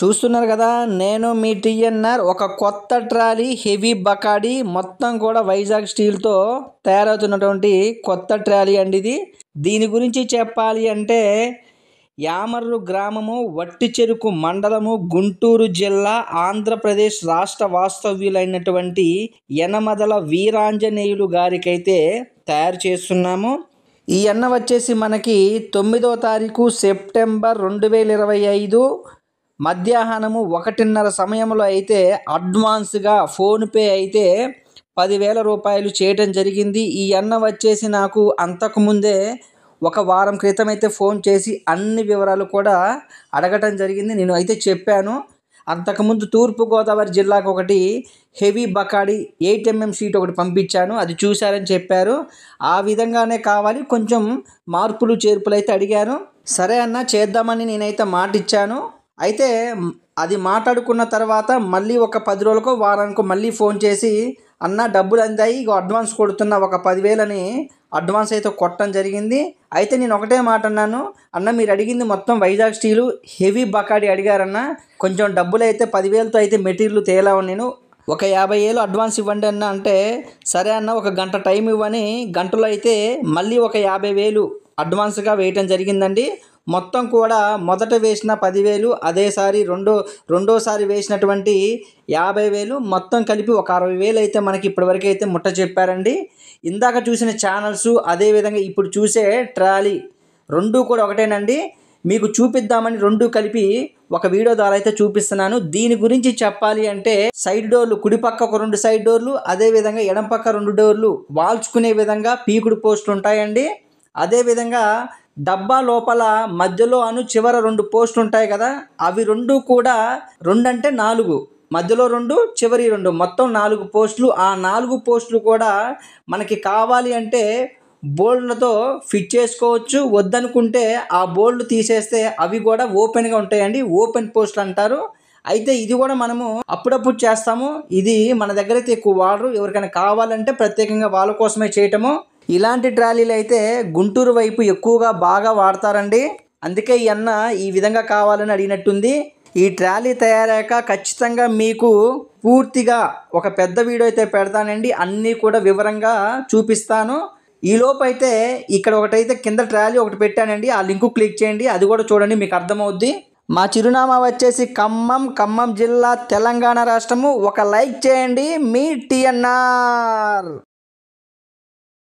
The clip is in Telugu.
చూస్తున్నారు కదా, నేను మీ టీఎన్ఆర్. ఒక కొత్త ట్రాలీ హెవీ బకాడి మొత్తం కూడా వైజాగ్ స్టీల్తో తయారవుతున్నటువంటి కొత్త ట్రాలీ అండి ఇది. దీని గురించి చెప్పాలి అంటే యామర్రు గ్రామము, వట్టి చెరుకు మండలము, గుంటూరు జిల్లా, ఆంధ్రప్రదేశ్ రాష్ట్ర వాస్తవ్యులైనటువంటి యనమదల వీరాంజనేయులు గారికైతే తయారు చేస్తున్నాము. ఈ ఎన్న వచ్చేసి మనకి 9వ తారీఖు సెప్టెంబర్ 2025 మధ్యాహ్నము 1:30 సమయంలో అయితే అడ్వాన్స్గా ఫోన్పే అయితే 10,000 రూపాయలు చేయటం జరిగింది. ఈ ఎన్న వచ్చేసి నాకు అంతకుముందే ఒక వారం క్రితం అయితే ఫోన్ చేసి అన్ని వివరాలు కూడా అడగటం జరిగింది. నేను అయితే చెప్పాను. అంతకుముందు తూర్పుగోదావరి జిల్లాకు ఒకటి హెవీ బకాడి 8 mm షీట్ ఒకటి పంపించాను, అది చూశారని చెప్పారు. ఆ విధంగానే కావాలి, కొంచెం మార్పులు చేర్పులు అయితే అడిగాను. సరే అన్న చేద్దామని నేనైతే మాట ఇచ్చాను. అయితే అది మాట్లాడుకున్న తర్వాత మళ్ళీ ఒక 10 రోజులకో వారానికో మళ్ళీ ఫోన్ చేసి అన్న డబ్బులు అందాయి, ఇక అడ్వాన్స్ కొడుతున్న ఒక 10,000 అడ్వాన్స్ అయితే కొట్టడం జరిగింది. అయితే నేను ఒకటే మాట అన్నాను, అన్న మీరు అడిగింది మొత్తం వైజాగ్ స్టీలు హెవీ బకాడి అడిగారన్న, కొంచెం డబ్బులు అయితే 10,000తో అయితే మెటీరియల్ తేలావు, నేను ఒక 50,000 అడ్వాన్స్ ఇవ్వండి అన్న అంటే, సరే అన్న ఒక గంట టైం ఇవ్వని గంటలో అయితే మళ్ళీ ఒక 50,000 అడ్వాన్స్గా వేయటం జరిగిందండి. మొత్తం కూడా మొదట వేసిన 10,000, అదేసారి రెండోసారి వేసినటువంటి 50,000, మొత్తం కలిపి ఒక 60,000 అయితే మనకి ఇప్పటివరకు అయితే ముట్ట చెప్పారండి. ఇందాక చూసిన ఛానల్స్, అదేవిధంగా ఇప్పుడు చూసే ట్రాలీ రెండూ కూడా ఒకటేనండి. మీకు చూపిద్దామని రెండూ కలిపి ఒక వీడియో ద్వారా అయితే చూపిస్తున్నాను. దీని గురించి చెప్పాలి అంటే సైడ్ డోర్లు, కుడిపక్క ఒక 2 సైడ్ డోర్లు, అదేవిధంగా ఎడం పక్క 2 డోర్లు వాల్చుకునే విధంగా పీకుడు పోస్టులు ఉంటాయండి. అదేవిధంగా డబ్బా లోపల మధ్యలో చివర 2 పోస్టులు ఉంటాయి కదా, అవి రెండు కూడా 2 అంటే 4, మధ్యలో 2, చివరి 2, మొత్తం 4 పోస్టులు. ఆ 4 పోస్టులు కూడా మనకి కావాలి అంటే బోల్డ్లతో ఫిట్ చేసుకోవచ్చు, వద్దనుకుంటే ఆ బోల్డ్ తీసేస్తే అవి కూడా ఓపెన్గా ఉంటాయండి, ఓపెన్ పోస్టులు అంటారు. అయితే ఇది కూడా మనము అప్పుడప్పుడు చేస్తాము, ఇది మన దగ్గర అయితే ఎక్కువ వాడరు. ఎవరికైనా కావాలంటే ప్రత్యేకంగా వాళ్ళ కోసమే చేయటము. ఇలాంటి ట్రాలీలు అయితే గుంటూరు వైపు ఎక్కువగా బాగా వాడతారండి, అందుకే ఈ అన్న ఈ విధంగా కావాలని అడిగినట్టుంది. ఈ ట్రాలీ తయారయ్యాక ఖచ్చితంగా మీకు పూర్తిగా ఒక పెద్ద వీడియో అయితే పెడతానండి, అన్నీ కూడా వివరంగా చూపిస్తాను. ఈలోపు అయితే ఇక్కడ ఒకటైతే కింద ట్రాలీ ఒకటి పెట్టానండి, ఆ లింకు క్లిక్ చేయండి, అది కూడా చూడండి, మీకు అర్థమవుద్ది. మా చిరునామా వచ్చేసి ఖమ్మం జిల్లా, తెలంగాణ రాష్ట్రము. ఒక లైక్ చేయండి. మీ టీఎన్ఆర్.